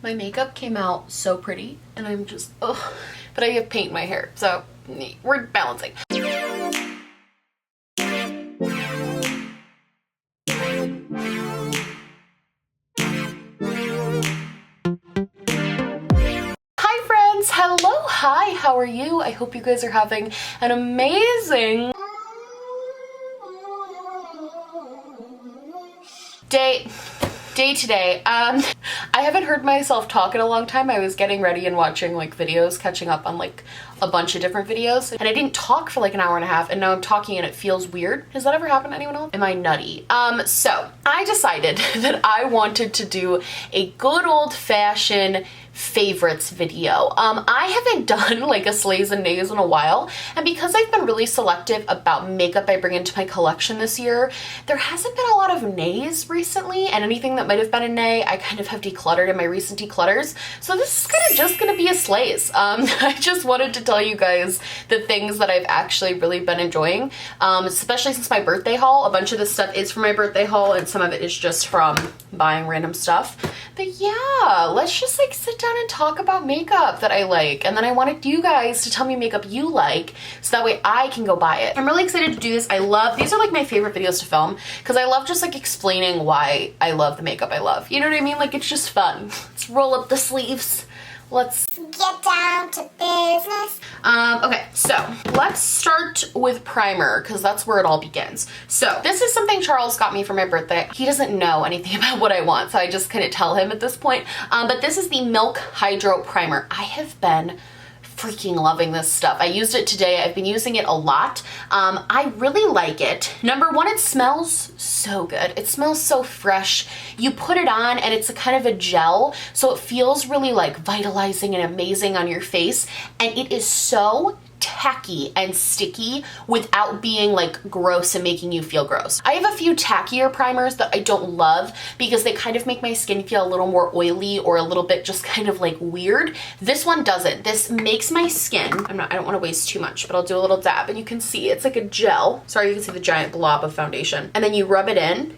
My makeup came out so pretty and I'm just, ugh. But I have paint in my hair, so we're balancing. Hi friends, hello, hi, how are you? I hope you guys are having an amazing day today. I haven't heard myself talk in a long time. I was getting ready and watching like videos, catching up on like a bunch of different videos, and I didn't talk for like an hour and a half, and now I'm talking and it feels weird. Has that ever happened to anyone else? Am I nutty? So I decided that I wanted to do a good old-fashioned favorites video. I haven't done like a slays and nays in a while, and because I've been really selective about makeup I bring into my collection this year, there hasn't been a lot of nays recently, and anything that might have been a nay I kind of have decluttered in my recent declutters. So this is kind of just gonna be a slays. I just wanted to tell you guys the things that I've actually really been enjoying, especially since my birthday haul. A bunch of this stuff is from my birthday haul and some of it is just from buying random stuff. But yeah, let's just like sit down and talk about makeup that I like, and then I wanted you guys to tell me makeup you like so that way I can go buy it. I'm really excited to do this. These are like my favorite videos to film because I love just like explaining why I love the makeup I love. You know what I mean? Like, it's just fun. Let's roll up the sleeves. Let's get down to business. Okay, so let's start with primer because that's where it all begins. So this is something Charles got me for my birthday. He doesn't know anything about what I want, so I just couldn't tell him at this point. But this is the Milk Hydro Primer. I have been freaking loving this stuff. I used it today. I've been using it a lot. I really like it. Number one, it smells so good. It smells so fresh. You put it on and it's a kind of a gel, so it feels really like vitalizing and amazing on your face, and it is so tacky and sticky without being like gross and making you feel gross. I have a few tackier primers that I don't love because they kind of make my skin feel a little more oily or a little bit just kind of like weird. This one doesn't. This makes my skin, I don't want to waste too much, but I'll do a little dab and you can see it's like a gel. Sorry, you can see the giant glob of foundation. And then you rub it in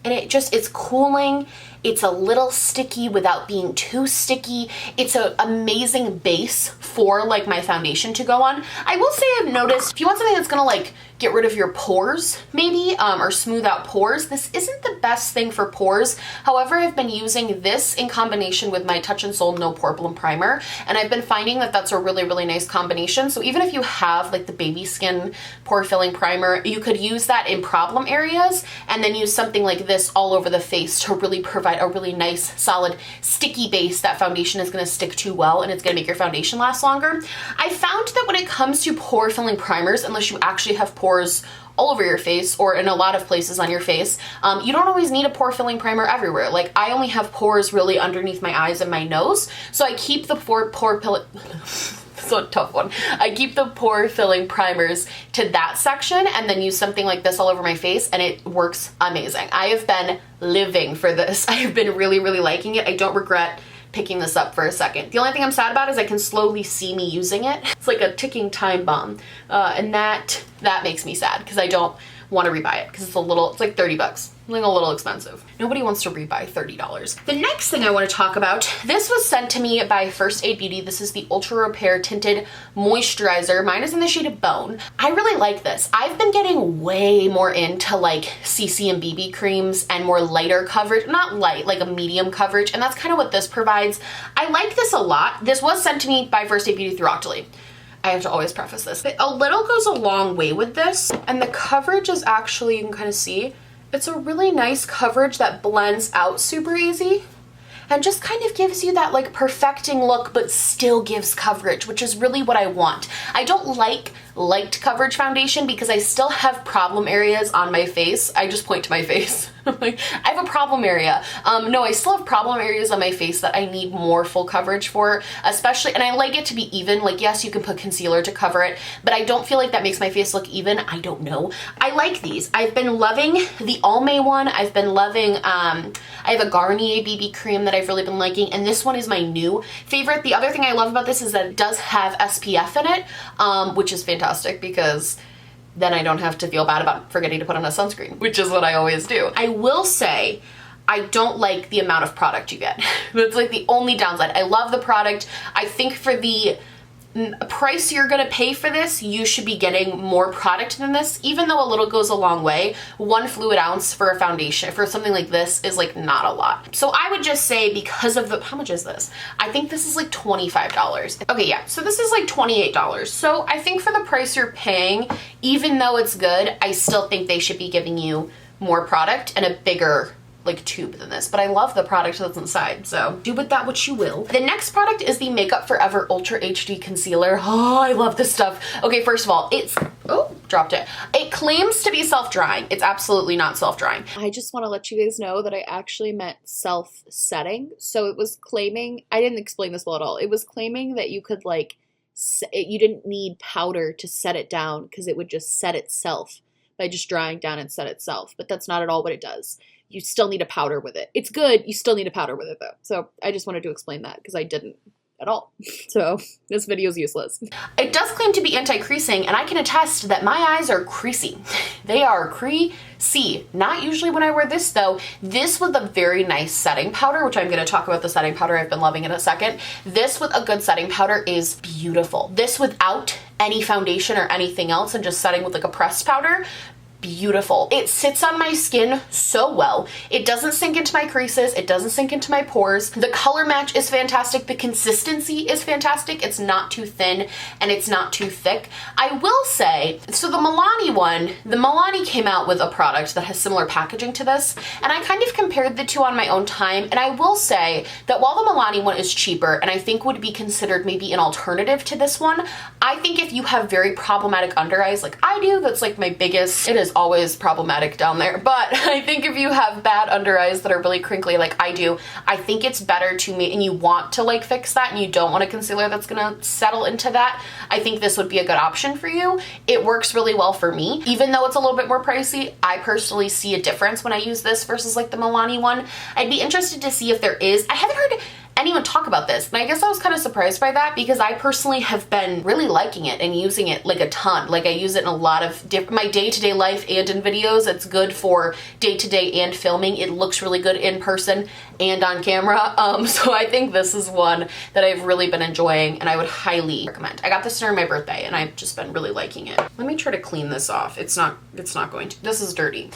and it's cooling. It's a little sticky without being too sticky. It's an amazing base for like my foundation to go on. I will say I've noticed if you want something that's gonna like get rid of your pores maybe, or smooth out pores, this isn't the best thing for pores. However, I've been using this in combination with my Touch in Sol No Pore Plum Primer, and I've been finding that that's a really, really nice combination. So even if you have like the baby skin pore filling primer, you could use that in problem areas and then use something like this all over the face to really provide a really nice, solid, sticky base that foundation is going to stick to well, and it's going to make your foundation last longer. I found that when it comes to pore filling primers, unless you actually have pores all over your face or in a lot of places on your face, you don't always need a pore filling primer everywhere. Like, I only have pores really underneath my eyes and my nose, so I keep the so a tough one. I keep the pore filling primers to that section and then use something like this all over my face, and it works amazing. I have been living for this. I have been really, really liking it. I don't regret picking this up for a second. The only thing I'm sad about is I can slowly see me using it. It's like a ticking time bomb, and that makes me sad because I don't want to rebuy it because it's like 30 bucks. Like a little expensive. Nobody wants to rebuy $30. The next thing I want to talk about, this was sent to me by First Aid Beauty. This is the Ultra Repair Tinted Moisturizer. Mine is in the shade of Bone. I really like this. I've been getting way more into like CC and BB creams and more lighter coverage, not light, like a medium coverage, and that's kind of what this provides. I like this a lot. This was sent to me by First Aid Beauty through Octoly. I have to always preface this. A little goes a long way with this, and the coverage is actually, you can kind of see, it's a really nice coverage that blends out super easy and just kind of gives you that like perfecting look but still gives coverage, which is really what I want. I don't like light coverage foundation because I still have problem areas on my face. I just point to my face. I have a problem area. No, I still have problem areas on my face that I need more full coverage for, especially, and I like it to be even. Like, yes, you can put concealer to cover it, but I don't feel like that makes my face look even. I don't know. I like these. I've been loving the Almay one. I've been loving, I have a Garnier BB cream that I've really been liking, and this one is my new favorite. The other thing I love about this is that it does have SPF in it, which is fantastic because then I don't have to feel bad about forgetting to put on a sunscreen, which is what I always do. I will say, I don't like the amount of product you get. It's like the only downside. I love the product. I think for the price you're gonna pay for this, you should be getting more product than this, even though a little goes a long way. 1 fluid ounce for a foundation, for something like this, is like not a lot. So I would just say, because of the, how much is this? I think this is like $25. Okay, yeah, so this is like $28. So I think for the price you're paying, even though it's good, I still think they should be giving you more product and a bigger like tube than this, but I love the product that's inside, so do with that what you will. The next product is the Makeup Forever Ultra HD Concealer. Oh, I love this stuff. Okay, first of all, it's, oh, dropped it. It claims to be self-drying. It's absolutely not self-drying. I just want to let you guys know that I actually meant self-setting. So it was claiming, I didn't explain this well at all. It was claiming that you could like, you didn't need powder to set it down because it would just set itself by just drying down and set itself, but that's not at all what it does. You still need a powder with it. It's good, you still need a powder with it though. So I just wanted to explain that because I didn't at all. So this video is useless. It does claim to be anti-creasing, and I can attest that my eyes are creasy. They are creasy. Not usually when I wear this though. This with a very nice setting powder, which I'm gonna talk about the setting powder I've been loving in a second. This with a good setting powder is beautiful. This without any foundation or anything else and just setting with like a pressed powder, beautiful. It sits on my skin so well. It doesn't sink into my creases. It doesn't sink into my pores. The color match is fantastic. The consistency is fantastic. It's not too thin and it's not too thick. I will say, so the Milani one, the Milani came out with a product that has similar packaging to this, and I kind of compared the two on my own time, and I will say that while the Milani one is cheaper and I think would be considered maybe an alternative to this one, I think if you have very problematic under eyes like I do, that's like my biggest, it is always problematic down there, but I think if you have bad under eyes that are really crinkly like I do, I think it's better to me, and you want to like fix that and you don't want a concealer that's gonna settle into that, I think this would be a good option for you. It works really well for me. Even though it's a little bit more pricey, I personally see a difference when I use this versus like the Milani one. I'd be interested to see if there is. I haven't heard anyone talk about this, and I guess I was kind of surprised by that because I personally have been really liking it and using it like a ton. Like I use it in a lot of my day-to-day life and in videos. It's good for day-to-day and filming. It looks really good in person and on camera. So I think this is one that I've really been enjoying and I would highly recommend. I got this during my birthday and I've just been really liking it. Let me try to clean this off. It's not going to. This is dirty.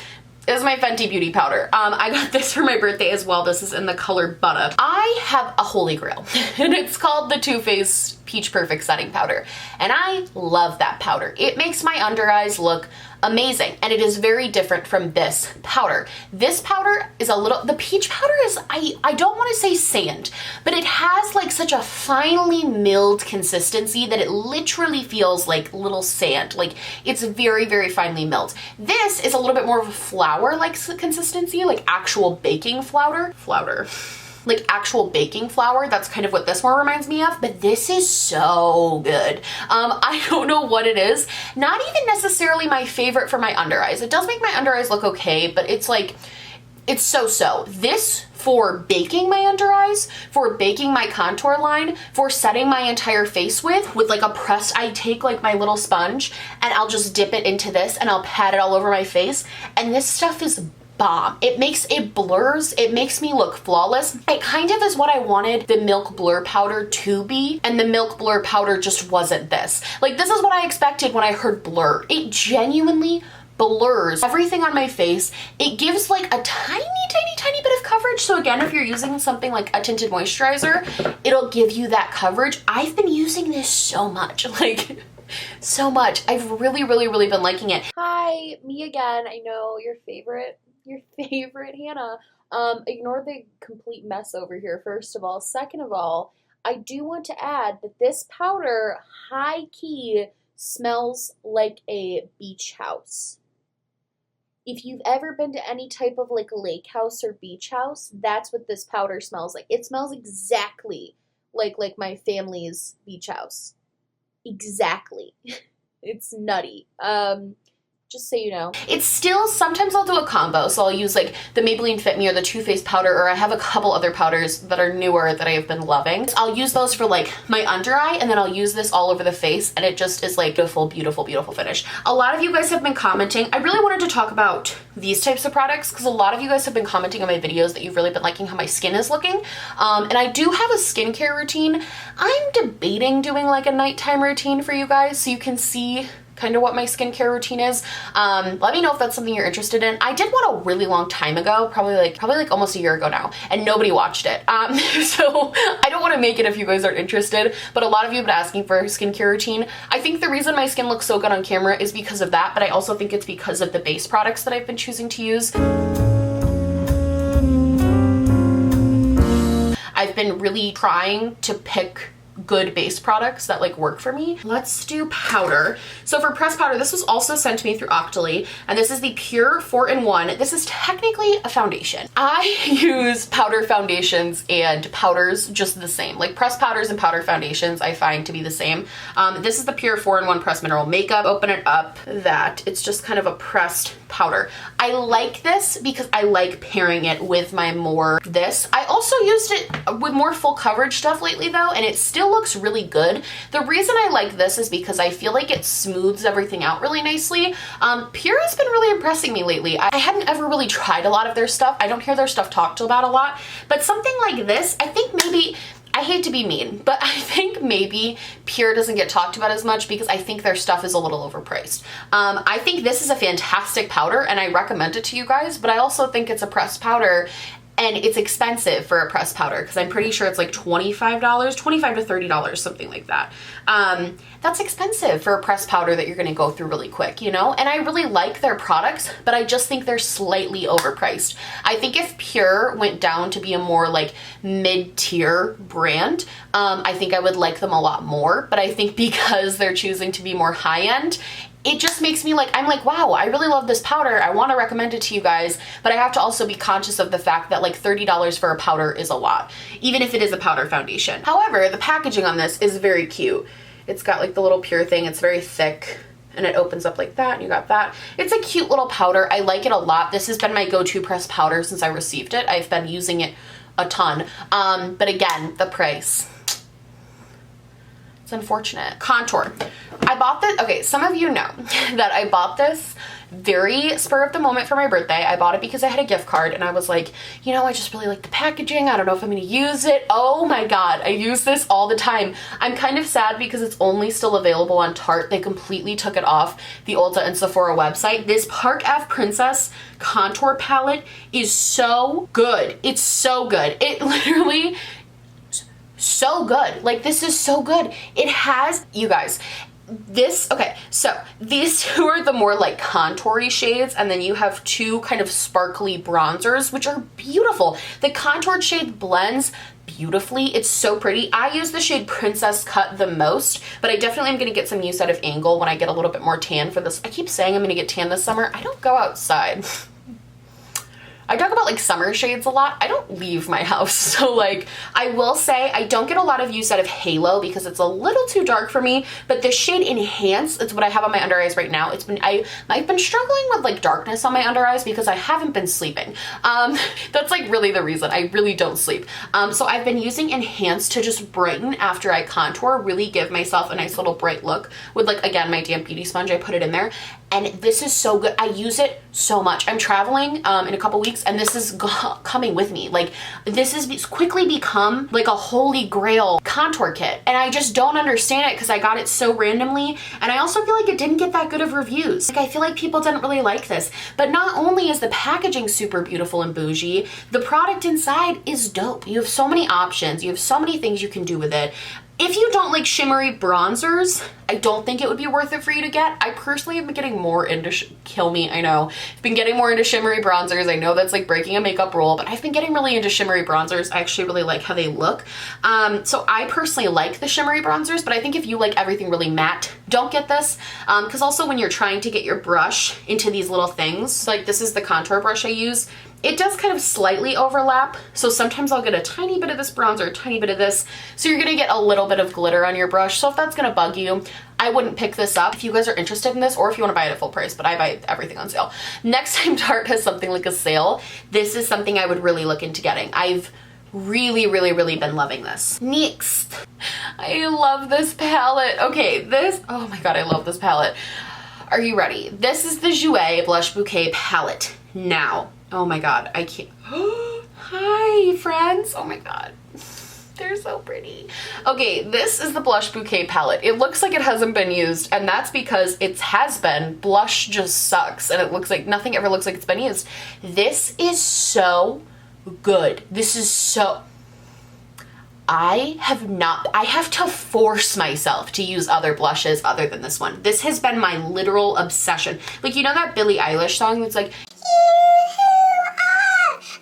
This is my Fenty Beauty powder. I got this for my birthday as well. This is in the color Butter. I have a holy grail and it's called the Too Faced Peach Perfect Setting Powder. And I love that powder. It makes my under eyes look amazing, and it is very different from this powder. This powder is a little, the peach powder is, I don't want to say sand, but it has like such a finely milled consistency that it literally feels like little sand. Like it's very, very finely milled. This is a little bit more of a flour-like consistency, like actual baking flour. Like actual baking flour. That's kind of what this one reminds me of, but this is so good. I don't know what it is. Not even necessarily my favorite for my under eyes. It does make my under eyes look okay, but it's like, it's so-so. This for baking my under eyes, for baking my contour line, for setting my entire face with like a pressed, I take like my little sponge and I'll just dip it into this and I'll pat it all over my face, and this stuff is bomb. It blurs, it makes me look flawless. It kind of is what I wanted the Milk Blur powder to be, and the Milk Blur powder just wasn't this. Like this is what I expected when I heard blur. It genuinely blurs everything on my face. It gives like a tiny bit of coverage. So again, if you're using something like a tinted moisturizer, it'll give you that coverage. I've been using this so much, like so much. I've really been liking it. Hi, me again. I know your favorite Hannah. Ignore the complete mess over here, first of all. Second of all, I do want to add that this powder high-key smells like a beach house. If you've ever been to any type of like lake house or beach house, that's what this powder smells like. It smells exactly like my family's beach house. Exactly. It's nutty. just so you know. It's still, sometimes I'll do a combo, so I'll use like the Maybelline Fit Me or the Too Faced powder, or I have a couple other powders that are newer that I have been loving. I'll use those for like my under eye, and then I'll use this all over the face, and it just is like beautiful, beautiful, beautiful finish. A lot of you guys have been commenting. I really wanted to talk about these types of products because a lot of you guys have been commenting on my videos that you've really been liking how my skin is looking. And I do have a skincare routine. I'm debating doing like a nighttime routine for you guys so you can see kind of what my skincare routine is. Let me know if that's something you're interested in. I did one a really long time ago, probably like almost a year ago now, and nobody watched it. So I don't want to make it if you guys aren't interested, but a lot of you have been asking for a skincare routine. I think the reason my skin looks so good on camera is because of that, but I also think it's because of the base products that I've been choosing to use. I've been really trying to pick good base products that like work for me. Let's do powder. So for pressed powder, this was also sent to me through Octoly, and this is the Pure 4-in-1. This is technically a foundation. I use powder foundations and powders just the same. Like pressed powders and powder foundations I find to be the same. This is the Pure 4-in-1 Pressed Mineral Makeup. Open it up, it's just kind of a pressed powder. I like this because I like pairing it with my more this. I also used it with more full coverage stuff lately though, and it still looks really good. The reason I like this is because I feel like it smooths everything out really nicely. Pure has been really impressing me lately. I hadn't ever really tried a lot of their stuff. I don't hear their stuff talked about a lot, but something like this, I think maybe, I hate to be mean, but I think maybe Pure doesn't get talked about as much because I think their stuff is a little overpriced. I think this is a fantastic powder and I recommend it to you guys, but I also think it's a pressed powder and it's expensive for a pressed powder because I'm pretty sure it's like $25 to $30, something like that. That's expensive for a pressed powder that you're gonna go through really quick, you know? And I really like their products, but I just think they're slightly overpriced. I think if Pure went down to be a more like mid-tier brand, I think I would like them a lot more, but I think because they're choosing to be more high-end, it just makes me like, I'm like, wow, I really love this powder. I want to recommend it to you guys, but I have to also be conscious of the fact that like $30 for a powder is a lot, even if it is a powder foundation. However, the packaging on this is very cute. It's got like the little Pure thing. It's very thick and it opens up like that and you got that. It's a cute little powder. I like it a lot. This has been my go-to pressed powder since I received it. I've been using it a ton. But again, the price. It's unfortunate. Contour. I bought this, okay, some of you know that I bought this very spur of the moment for my birthday. I bought it because I had a gift card and I was like, you know, I just really like the packaging. I don't know if I'm gonna use it. Oh my God, I use this all the time. I'm kind of sad because it's only still available on Tarte. They completely took it off the Ulta and Sephora website. This Park Ave Princess contour palette is so good. It's so good. It literally so good. Like this is so good. It has, you guys, this, okay, so these two are the more like contoury shades, and then you have two kind of sparkly bronzers, which are beautiful. The contoured shade blends beautifully. It's so pretty. I use the shade Princess Cut the most, but I definitely am going to get some use out of Angle when I get a little bit more tan for this. I keep saying I'm going to get tan this summer. I don't go outside. I talk about like summer shades a lot. I don't leave my house. So like, I will say I don't get a lot of use out of Halo because it's a little too dark for me, but the shade Enhance, it's what I have on my under eyes right now. I've been struggling with like darkness on my under eyes because I haven't been sleeping. That's like really the reason. I really don't sleep. So I've been using Enhance to just brighten after I contour, really give myself a nice little bright look with like, again, my damp beauty sponge. I put it in there and this is so good. I use it so much. I'm traveling in a couple weeks and this is coming with me. Like this has quickly become like a holy grail contour kit and I just don't understand it because I got it so randomly, and I also feel like it didn't get that good of reviews. Like I feel like people didn't really like this, but not only is the packaging super beautiful and bougie, the product inside is dope. You have so many options. You have so many things you can do with it. If you don't like shimmery bronzers, I don't think it would be worth it for you to get. I personally have been getting more into, kill me, I know. I've been getting more into shimmery bronzers. I know that's like breaking a makeup rule, but I've been getting really into shimmery bronzers. I actually really like how they look. So I personally like the shimmery bronzers, but I think if you like everything really matte, don't get this. Because also when you're trying to get your brush into these little things, like this is the contour brush I use, it does kind of slightly overlap. So sometimes I'll get a tiny bit of this bronzer, a tiny bit of this. So you're gonna get a little bit of glitter on your brush. So if that's gonna bug you, I I wouldn't pick this up if you guys are interested in this or if you want to buy it at full price, but I buy everything on sale. Next time Tarte has something like a sale, this is something I would really look into getting. I've really been loving this. Next, I love this palette. Okay, this, oh my god, I love this palette. Are you ready? This is the Jouer Blush Bouquet palette. Now, oh my god, I can't. Hi, friends. Oh my god. They're so pretty. Okay, this is the Blush Bouquet palette. It looks like it hasn't been used, and that's because it has been. Blush just sucks, and it looks like nothing ever looks like it's been used. This is so good. This is so... I have to force myself to use other blushes other than this one. This has been my literal obsession. Like, you know that Billie Eilish song that's like,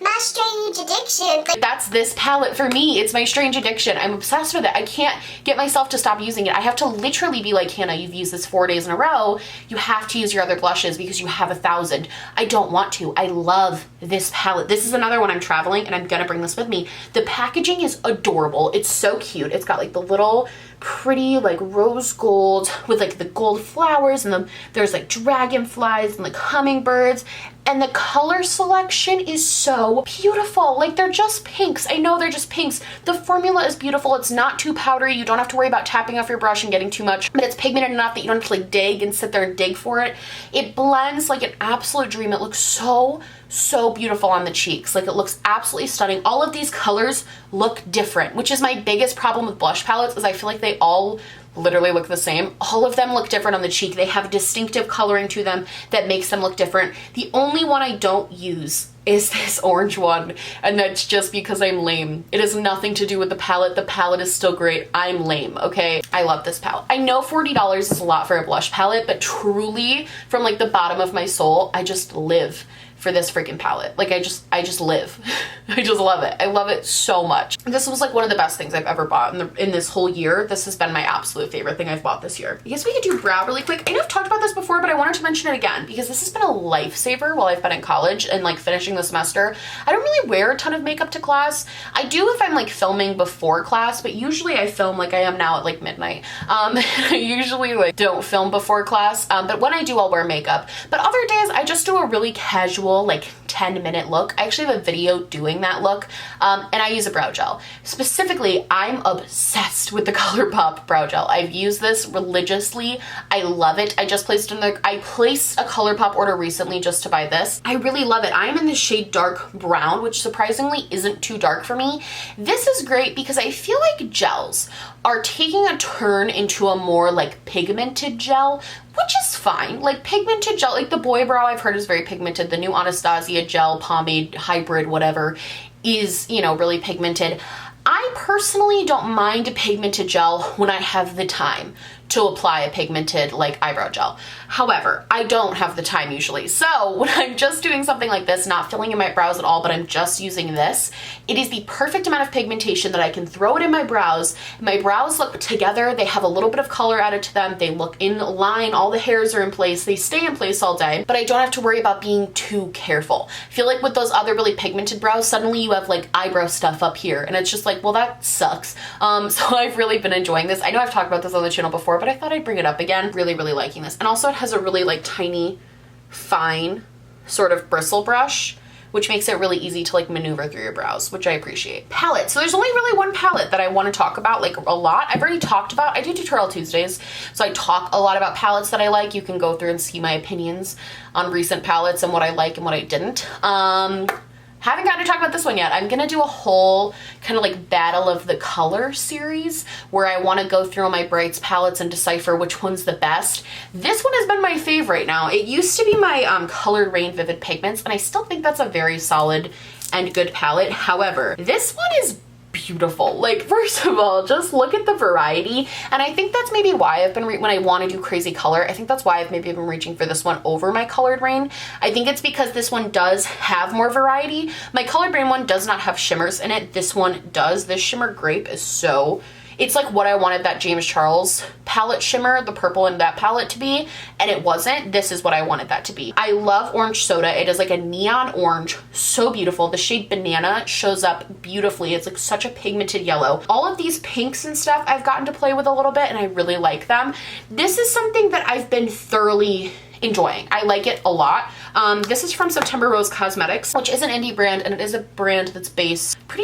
my strange addiction? Like, that's this palette for me. It's my strange addiction. I'm obsessed with it. I can't get myself to stop using it. I have to literally be like, Hannah, you've used this 4 days in a row. You have to use your other blushes because you have 1,000. I don't want to. I love this palette. This is another one I'm traveling and I'm gonna bring this with me. The packaging is adorable. It's so cute. It's got like the little pretty like rose gold with like the gold flowers, and there's like dragonflies and like hummingbirds, and the color selection is so beautiful. Like, they're just pinks. I know they're just pinks. The formula is beautiful. It's not too powdery. You don't have to worry about tapping off your brush and getting too much, but it's pigmented enough that you don't have to like dig and sit there and dig for it. It blends like an absolute dream. It looks so beautiful on the cheeks. Like, it looks absolutely stunning. All of these colors look different, which is my biggest problem with blush palettes, is I feel like they all literally look the same. All of them look different on the cheek. They have distinctive coloring to them that makes them look different. The only one I don't use is this orange one, and that's just because I'm lame. It has nothing to do with the palette. The palette is still great. I'm lame, okay? I love this palette. I know $40 is a lot for a blush palette, but truly, from like the bottom of my soul, I just live for this freaking palette. Like, I just live. I just love it. I love it so much. This was like one of the best things I've ever bought in this whole year. This has been my absolute favorite thing I've bought this year. I guess we could do brow really quick. I know I've talked about this before, but I wanted to mention it again because this has been a lifesaver while I've been in college and like finishing the semester. I don't really wear a ton of makeup to class. I do if I'm like filming before class, but usually I film like I am now at like midnight. I usually like don't film before class, but when I do, I'll wear makeup. But other days I just do a really casual like 10-minute look. I actually have a video doing that look, and I use a brow gel. Specifically, I'm obsessed with the ColourPop brow gel. I've used this religiously. I love it. I placed a ColourPop order recently just to buy this. I really love it. I am in the shade dark brown, which surprisingly isn't too dark for me. This is great because I feel like gels are taking a turn into a more like pigmented gel, which is fine. Like, pigmented gel, like the Boy Brow I've heard is very pigmented. The new Anastasia gel pomade hybrid whatever is, you know, really pigmented. I personally don't mind a pigmented gel when I have the time to apply a pigmented like eyebrow gel. However, I don't have the time usually. So when I'm just doing something like this, not filling in my brows at all, but I'm just using this, it is the perfect amount of pigmentation that I can throw it in my brows. My brows look together. They have a little bit of color added to them. They look in line. All the hairs are in place. They stay in place all day, but I don't have to worry about being too careful. I feel like with those other really pigmented brows, suddenly you have like eyebrow stuff up here, and it's just like, well, that sucks. So I've really been enjoying this. I know I've talked about this on the channel before, but I thought I'd bring it up again. Really liking this. And also it has a really like tiny, fine sort of bristle brush, which makes it really easy to like maneuver through your brows, which I appreciate. Palette. So there's only really one palette that I want to talk about like a lot. I've already talked about, I do Tutorial Tuesdays, so I talk a lot about palettes that I like. You can go through and see my opinions on recent palettes and what I like and what I didn't. Haven't gotten to talk about this one yet. I'm gonna do a whole kind of like battle of the color series where I want to go through all my brights palettes and decipher which one's the best. This one has been my favorite now. It used to be my Colored Rain Vivid Pigments, and I still think that's a very solid and good palette. However, this one is beautiful. Like, first of all, just look at the variety, and I think that's maybe why I've been when I want to do crazy color, I think that's why I've maybe been reaching for this one over my Colored Rain. I think it's because this one does have more variety. My Colored Rain one does not have shimmers in it. This one does. This shimmer grape is so It's like what I wanted that James Charles palette shimmer, the purple in that palette to be, and it wasn't. This is what I wanted that to be. I love Orange Soda. It is like a neon orange, so beautiful. The shade Banana shows up beautifully. It's like such a pigmented yellow. All of these pinks and stuff I've gotten to play with a little bit, and I really like them. This is something that I've been thoroughly enjoying. I like it a lot. This is from September Rose Cosmetics, which is an indie brand, and it is a brand that's pretty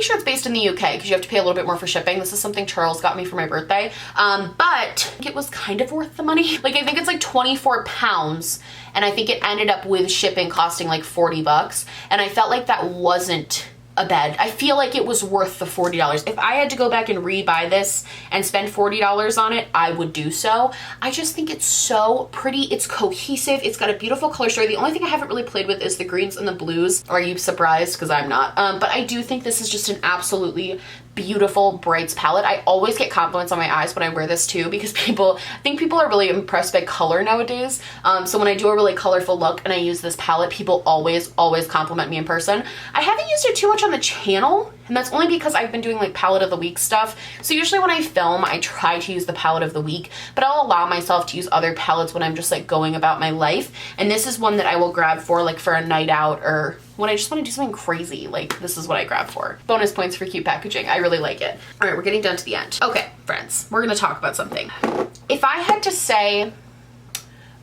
sure it's based in the UK because you have to pay a little bit more for shipping. This is something Charles got me for my birthday, but I think it was kind of worth the money. Like, I think it's like 24 pounds, and I think it ended up with shipping costing like 40 bucks, and I felt like that wasn't a bed. I feel like it was worth the $40. If I had to go back and rebuy this and spend $40 on it, I would do so. I just think it's so pretty. It's cohesive. It's got a beautiful color story. The only thing I haven't really played with is the greens and the blues. Are you surprised? Because I'm not. But I do think this is just an absolutely beautiful brights palette. I always get compliments on my eyes when I wear this too, because I think people are really impressed by color nowadays. So when I do a really colorful look and I use this palette, people always compliment me in person. I haven't used it too much on the channel, and that's only because I've been doing like palette of the week stuff. So usually when I film, I try to use the palette of the week, but I'll allow myself to use other palettes when I'm just like going about my life. And this is one that I will grab for like for a night out, or when I just want to do something crazy. Like, this is what I grab for. Bonus points for cute packaging. I really like it. All right, we're getting down to the end. Okay, friends, we're gonna talk about something. If I had to say,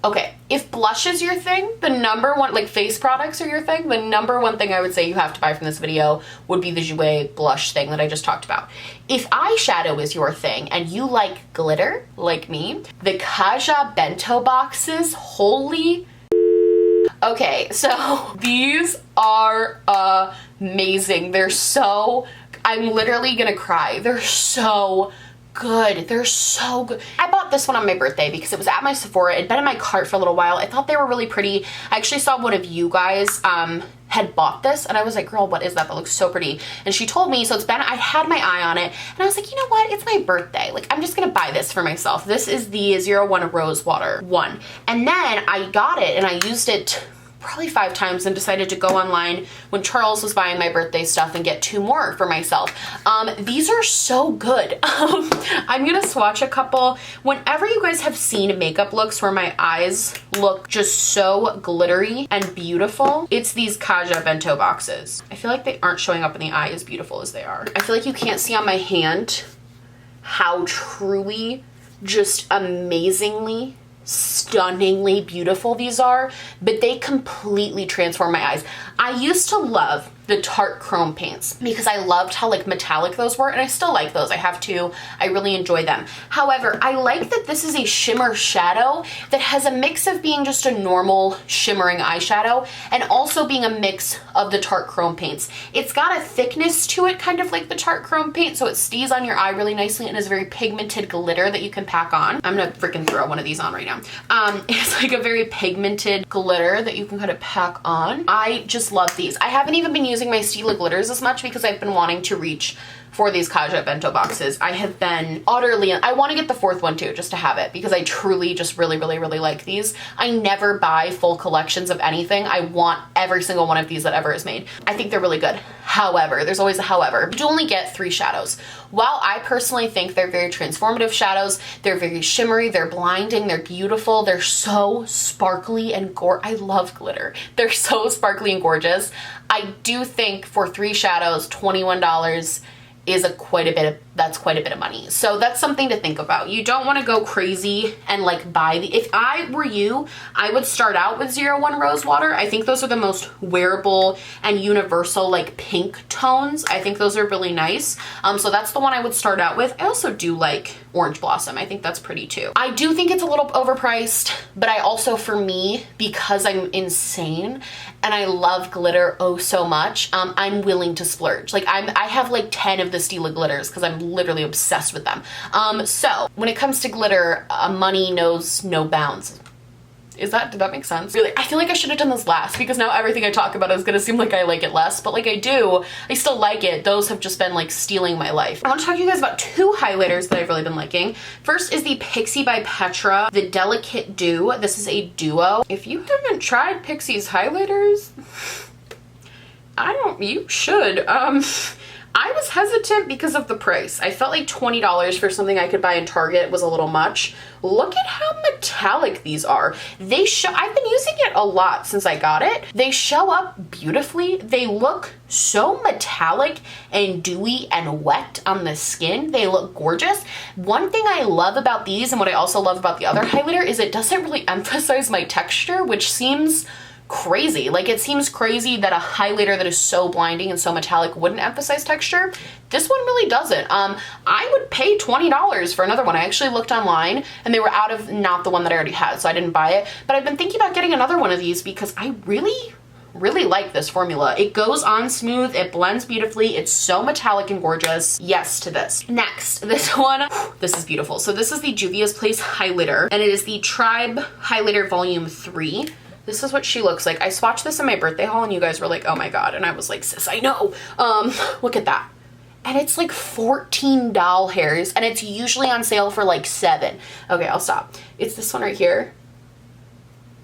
okay, if blush is your thing, the number one, like face products are your thing, the number one thing I would say you have to buy from this video would be the Jouer blush thing that I just talked about. If eyeshadow is your thing and you like glitter, like me, the Kaja bento boxes, holy. Okay, so these are amazing. I'm literally gonna cry. They're so good. They're so good. I bought this one on my birthday because it was at my Sephora. It'd been in my cart for a little while. I thought they were really pretty. I actually saw one of you guys had bought this, and I was like, girl, what is that? That looks so pretty. And she told me, so I had my eye on it, and I was like, you know what? It's my birthday. Like, I'm just gonna buy this for myself. This is the 01 Rose Water one. And then I got it and I used it probably 5 times and decided to go online when Charles was buying my birthday stuff and get 2 more for myself. These are so good. I'm gonna swatch a couple. Whenever you guys have seen makeup looks where my eyes look just so glittery and beautiful, it's these Kaja bento boxes. I feel like they aren't showing up in the eye as beautiful as they are. I feel like you can't see on my hand how truly, just amazingly, stunningly beautiful these are, but they completely transform my eyes. I used to love the Tarte chrome paints because I loved how like metallic those were, and I still like those. I have to. I really enjoy them. However, I like that this is a shimmer shadow that has a mix of being just a normal shimmering eyeshadow and also being a mix of the Tarte chrome paints. It's got a thickness to it, kind of like the Tarte chrome paint, so it stays on your eye really nicely and is very pigmented glitter that you can pack on. I'm gonna freaking throw one of these on right now. It's like a very pigmented glitter that you can kind of pack on. I just love these. I haven't even been using my Stila glitters as much because I've been wanting to reach for these Kaja bento boxes. I have been utterly, I want to get the 4th one too, just to have it, because I truly just really like these. I never buy full collections of anything. I want every single one of these that ever is made. I think they're really good. However, there's always a however. You only get 3 shadows. While I personally think they're very transformative shadows, they're very shimmery, they're blinding, they're beautiful, they're so sparkly and I love glitter. They're so sparkly and gorgeous. I do think for 3 shadows, $21 is quite a bit of money. So that's something to think about. You don't want to go crazy and like buy if I were you, I would start out with 01 Rose Water. I think those are the most wearable and universal like pink tones. I think those are really nice. So that's the one I would start out with. I also do like Orange Blossom. I think that's pretty too. I do think it's a little overpriced, but I also, for me, because I'm insane and I love glitter oh so much, I'm willing to splurge. Like I have like 10 of the Stila glitters because I'm literally obsessed with them. So when it comes to glitter, money knows no bounds. Did that make sense? Really, I feel like I should have done this last because now everything I talk about is gonna seem like I like it less, but like I do, I still like it. Those have just been like stealing my life. I want to talk to you guys about 2 highlighters that I've really been liking. First is the Pixi by Petra, the Delicate Dew. This is a duo. If you haven't tried Pixi's highlighters, you should. I was hesitant because of the price. I felt like $20 for something I could buy in Target was a little much. Look at how metallic these are. They show, I've been using it a lot since I got it. They show up beautifully. They look so metallic and dewy and wet on the skin. They look gorgeous. One thing I love about these, and what I also love about the other highlighter, is it doesn't really emphasize my texture, which seems crazy. Like, it seems crazy that a highlighter that is so blinding and so metallic wouldn't emphasize texture. This one really doesn't. I would pay $20 for another one. I actually looked online and they were out of, not the one that I already had, so I didn't buy it. But I've been thinking about getting another one of these because I really like this formula. It goes on smooth, it blends beautifully, it's so metallic and gorgeous. Yes to this. Next, this one, this is beautiful. So this is the Juvia's Place highlighter, and it is the Tribe Highlighter Volume 3. This is what she looks like. I swatched this in my birthday haul and you guys were like, oh my God. And I was like, sis, I know. Look at that. And it's like 14 doll hairs and it's usually on sale for like $7. Okay, I'll stop. It's this one right here.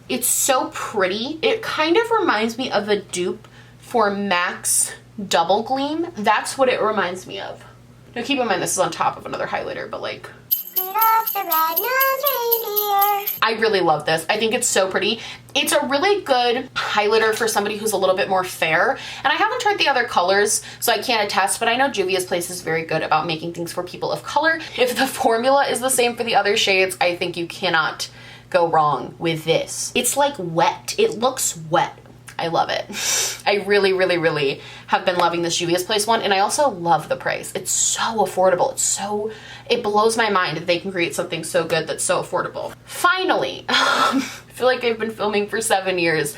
It's so pretty. It kind of reminds me of a dupe for MAC's Double Gleam. That's what it reminds me of. Now keep in mind this is on top of another highlighter, but like, I really love this. I think it's so pretty. It's a really good highlighter for somebody who's a little bit more fair. And I haven't tried the other colors, so I can't attest, but I know Juvia's Place is very good about making things for people of color. If the formula is the same for the other shades, I think you cannot go wrong with this. It's like wet. It looks wet. I love it. I really have been loving this Juvia's Place one, and I also love the price. It's so affordable. It blows my mind that they can create something so good that's so affordable. Finally, I feel like I've been filming for 7 years.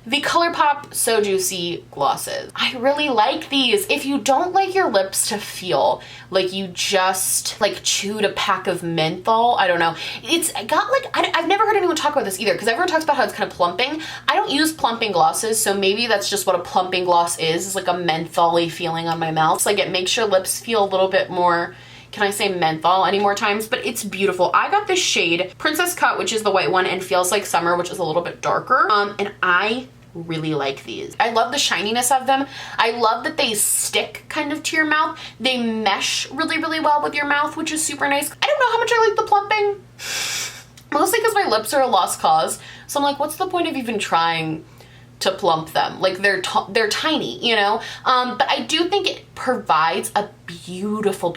The ColourPop So Juicy glosses. I really like these. If you don't like your lips to feel like you just like chewed a pack of menthol, I don't know. It's got like, I've never heard anyone talk about this either because everyone talks about how it's kind of plumping. I don't use plumping glosses, so maybe that's just what a plumping gloss is like a mentholy feeling on my mouth. It's like it makes your lips feel a little bit more, can I say menthol any more times? But it's beautiful. I got this shade Princess Cut, which is the white one, and Feels Like Summer, which is a little bit darker. And I really like these. I love the shininess of them. I love that they stick kind of to your mouth. They mesh really well with your mouth, which is super nice. I don't know how much I like the plumping. Mostly because my lips are a lost cause. So I'm like, what's the point of even trying to plump them? Like they're tiny, you know? But I do think it provides a beautiful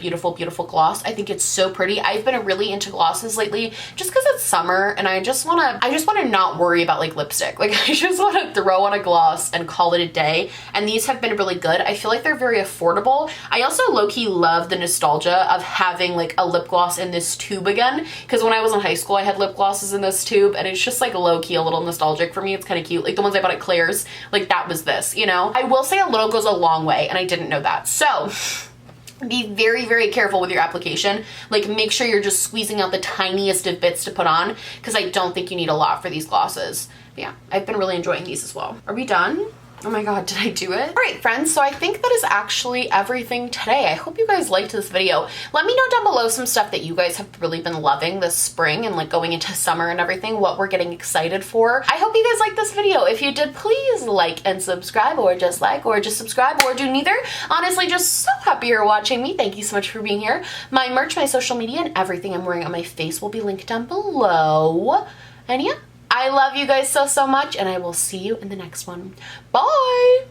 gloss. I think it's so pretty. I've been really into glosses lately just because it's summer and I just want to not worry about like lipstick. Like I just want to throw on a gloss and call it a day. And these have been really good. I feel like they're very affordable. I also low-key love the nostalgia of having like a lip gloss in this tube again, because when I was in high school I had lip glosses in this tube and it's just like low-key a little nostalgic for me. It's kind of cute. Like the ones I bought at Claire's, like that was this, you know? I will say a little goes a long way and I didn't know that. So be very careful with your application. Like make sure you're just squeezing out the tiniest of bits to put on, because I don't think you need a lot for these glosses. But yeah, I've been really enjoying these as well. Are we done? Oh my God, did I do it? All right, friends, so I think that is actually everything today. I hope you guys liked this video. Let me know down below some stuff that you guys have really been loving this spring and like going into summer and everything, what we're getting excited for. I hope you guys liked this video. If you did, please like and subscribe, or just subscribe, or do neither. Honestly, just so happy you're watching me. Thank you so much for being here. My merch, my social media, and everything I'm wearing on my face will be linked down below. And yeah, I love you guys so much, and I will see you in the next one. Bye!